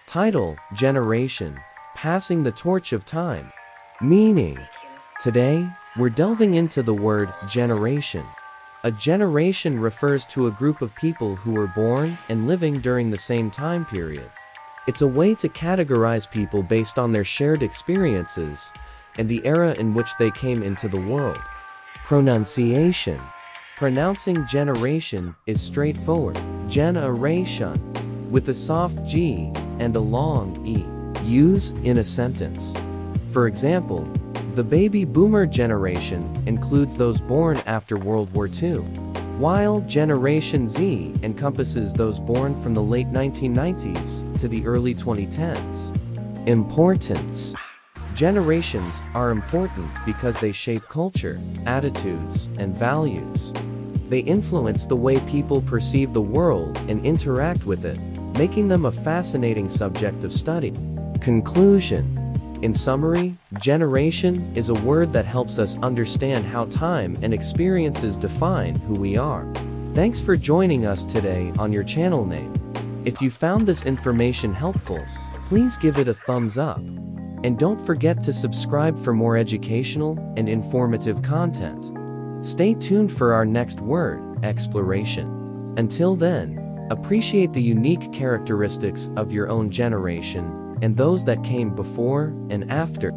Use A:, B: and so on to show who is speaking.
A: Title: Generation, Passing the Torch of Time. Meaning: today, we're delving into the word generation. A generation refers to a group of people who were born and living during the same time period. It's a way to categorize people based on their shared experiences and the era in which they came into the world. Pronunciation. Pronouncing generation is straightforward, ‌dʒɛnəઃreɪʃənz, with a soft G and a long E. Use in a sentence. For example, the baby boomer generation includes those born after World War II, while Generation Z encompasses those born from the late 1990s to the early 2010s. Importance. Generations are important because they shape culture, attitudes, and values. They influence the way people perceive the world and interact with it, making them a fascinating subject of study. Conclusion. In summary, generation is a word that helps us understand how time and experiences define who we are. Thanks for joining us today on your channel name. If you found this information helpful, please give it a thumbs up. And don't forget to subscribe for more educational and informative content. Stay tuned for our next word exploration. Until then, appreciate the unique characteristics of your own generation and those that came before and after.